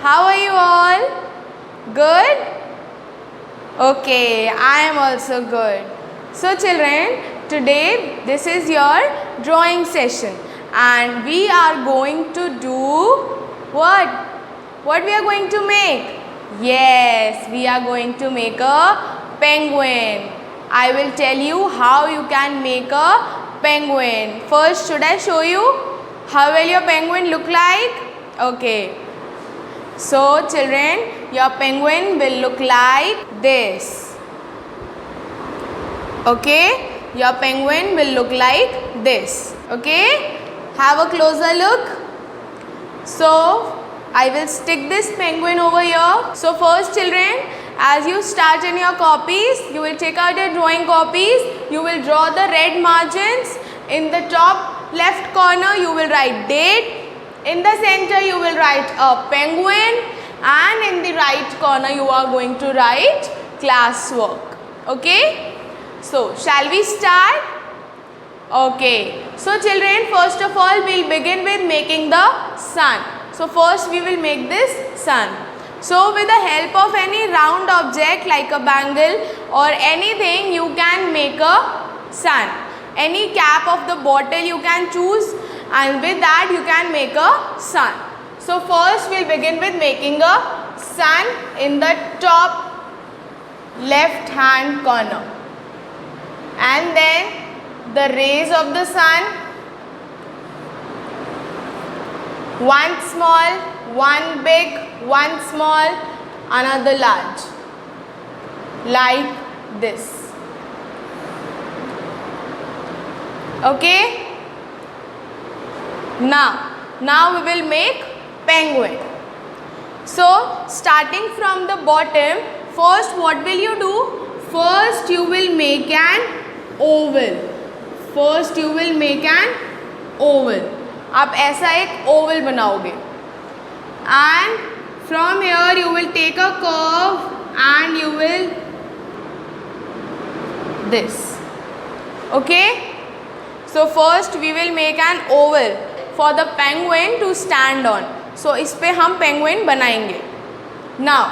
How are you all? Good? Okay, I am also good. So children, today this is your drawing session and we are going to do what? What we are going to make? Yes, we are going to make a penguin. I will tell you how you can make a penguin. First, should I show you how will your penguin look like? Okay. So children, your penguin will look like this. Okay, your penguin will look like this. Okay, have a closer look. So I will stick this penguin over here. So first children, as you start in your copies, you will take out your drawing copies. You will draw the red margins. In the top left corner, you will write date. In the center, you will write a penguin. And in the right corner, you are going to write classwork. Okay? So, shall we start? Okay. So, children, first of all, we'll begin with making the sun. So, first we will make this sun. So, with the help of any round object like a bangle or anything, you can make a sun. Any cap of the bottle you can choose and with that you can make a sun. So, first we will begin with making a sun in the top left hand corner. And then the rays of the sun, one small, one big, one small, another large, like this. Okay? Now we will make penguin. So, starting from the bottom, first what will you do? First you will make an oval. First you will make an oval. आप ऐसा एक oval बनाओगे. And from here you will take a curve and you will this. Okay? So first we will make an oval for the penguin to stand on. So इस पे हम penguin बनाएंगे. Now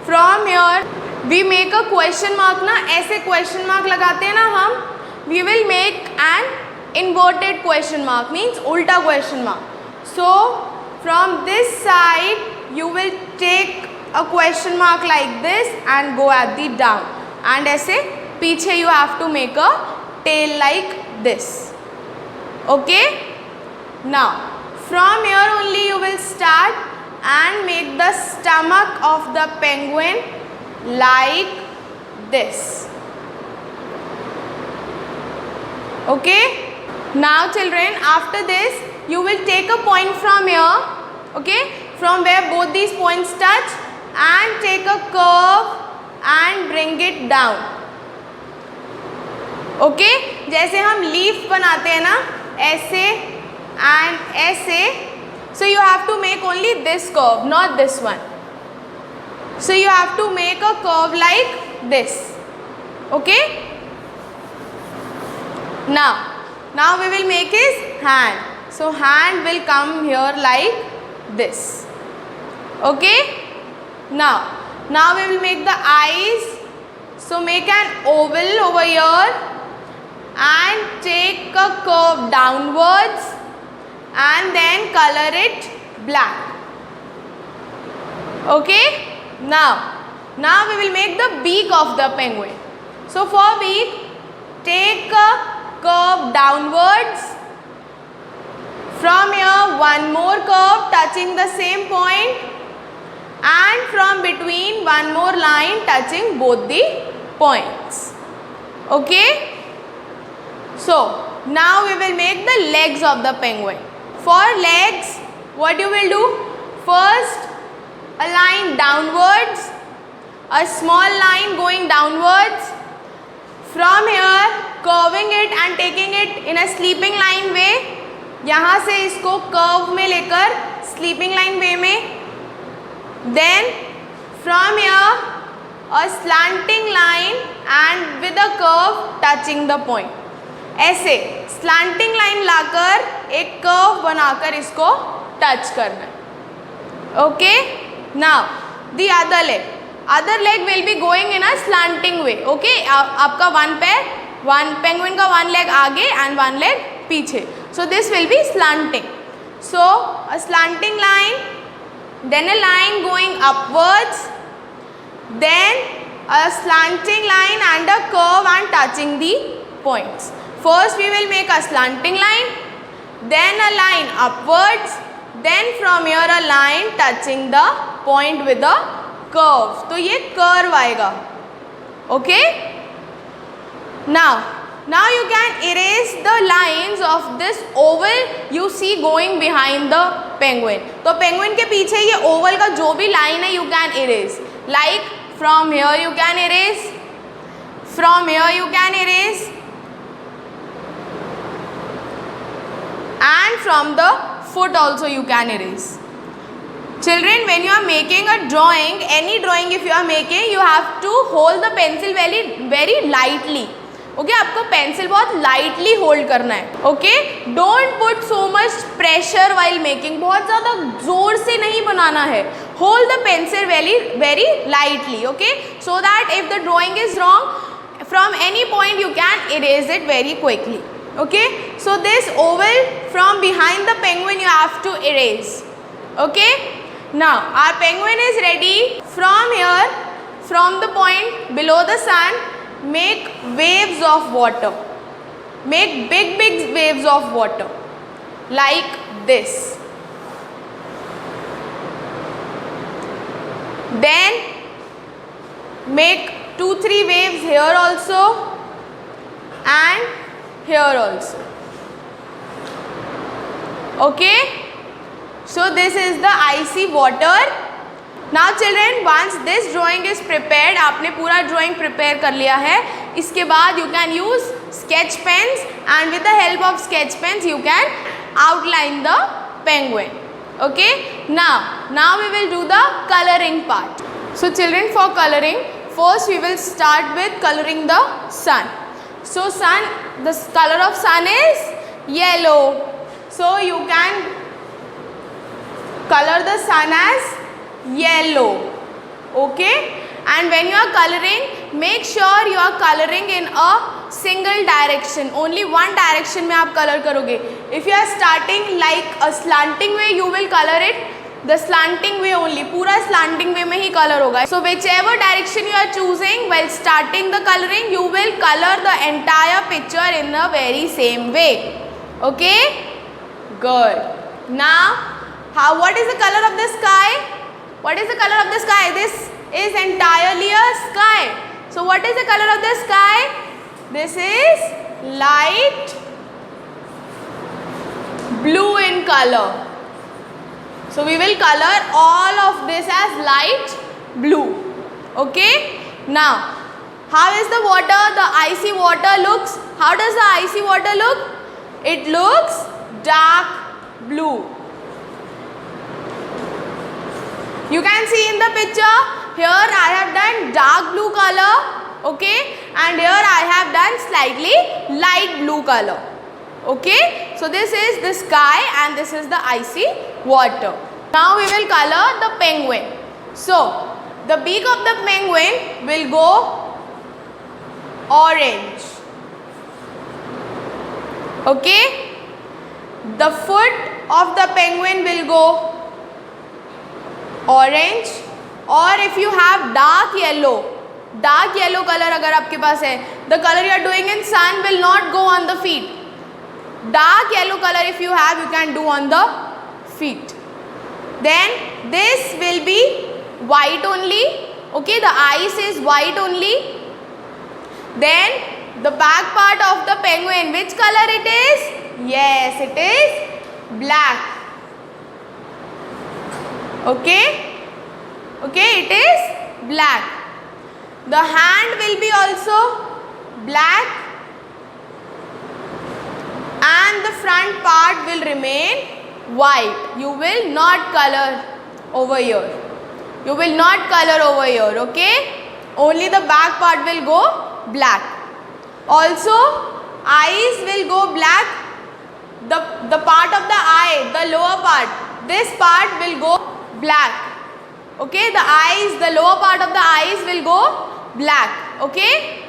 from here we make a question mark ना, ऐसे question mark लगाते हैं ना हम. We will make an inverted question mark, means उल्टा question mark. So from this side you will take a question mark like this and go at the down. And ऐसे पीछे you have to make a tail like this. Okay? Now from here only you will start and make the stomach of the penguin like this. Okay? Now children, after this you will take a point from here, okay, from where both these points touch, and take a curve and bring it down. Okay? जैसे हम leaf बनाते हैं ना, ऐसे and ऐसे. So you have to make only this curve, not this one. So you have to make a curve like this. Okay? Now we will make his hand. So hand will come here like this. Okay? Now we will make the eyes. So make an oval over here and take a curve downwards and then color it black. Okay? Now we will make the beak of the penguin. So for beak, take a curve downwards. From here one more curve touching the same point, and from between one more line touching both the points. Okay? So now we will make the legs of the penguin. For legs, what you will do? First, a line downwards, a small line going downwards. From here, curving it and taking it in a sleeping line way. यहाँ से इसको curve में लेकर sleeping line way में. Then from here, a slanting line and with a curve touching the point. ऐसे slanting line लाकर एक curve बनाकर इसको touch करना है. Okay, now the other leg will be going in a slanting way. Okay, आपका one penguin का one leg आगे and one leg पीछे. So this will be slanting. So a slanting line, then a line going upwards, then a slanting line and a curve and touching the points. First we will make a slanting line, then a line upwards, then from here a line touching the point with a curve. तो ये curve आएगा. Okay? Now you can erase the lines of this oval you see going behind the penguin. तो penguin के पीछे ये oval का जो भी line है you can erase. Like from here you can erase, from here you can erase, and from the foot also you can erase. Children, when you are making a drawing, any drawing if you are making, you have to hold the pencil very lightly. Okay, आपको pencil बहुत lightly hold करना है. Okay, don't put so much pressure while making. बहुत ज़्यादा जोर से नहीं बनाना है. Hold the pencil very lightly. Okay, so that if the drawing is wrong, from any point you can erase it very quickly. Okay, so this oval from behind the penguin you have to erase. Okay, now our penguin is ready. From here, from the point below the sun, make waves of water. Make big waves of water like this. Then make 2-3 waves here also and here also. Okay, so this is the icy water. Now children, once this drawing is prepared, आपने पूरा drawing prepare कर लिया है. इसके बाद you can use sketch pens and with the help of sketch pens you can outline the penguin. Okay, now we will do the coloring part. So children, for coloring, first we will start with coloring the sun. So sun, the color of sun is yellow. So you can color the sun as yellow. Okay, and when you are coloring, make sure you are coloring in a single direction. Only one direction में आप color करोगे. If you are starting like a slanting way, you will color it the slanting way only. पूरा slanting way में ही color होगा. So whichever direction you are choosing while starting the coloring, you will color the entire picture in a very same way. Okay, good. Now what is the color of the sky? What is the color of the sky? This is entirely a sky. So what is the color of the sky? This is light blue in color. So we will color all of this as light blue. Okay. Now how is the water? The icy water looks. How does the icy water look? It looks dark blue. You can see in the picture, here I have done dark blue color, okay, and here I have done slightly light blue color, okay. So this is the sky and this is the icy water. Now we will color the penguin. So the beak of the penguin will go orange, okay. The foot of the penguin will go orange, or if you have dark yellow color अगर आपके पास है, the color you are doing in sun will not go on the feet. Dark yellow color if you have, you can do on the feet. Then this will be white only, okay, the eyes is white only. Then the back part of the penguin, which color it is? Yes, it is black. Okay, it is black. The hand will be also black and the front part will remain white. You will not color over here. You will not color over here, okay? Only the back part will go black. Also, eyes will go black. The part of the eye, the lower part, this part will go black. Okay, the eyes, the lower part of the eyes will go black. Okay.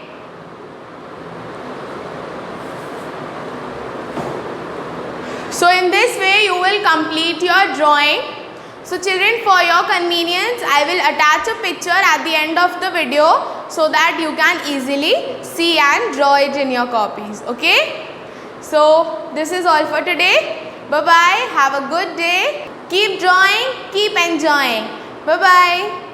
So in this way you will complete your drawing. So children, for your convenience, I will attach a picture at the end of the video so that you can easily see and draw it in your copies. Okay. So this is all for today. Bye bye. Have a good day. Keep drawing, keep enjoying. Bye bye.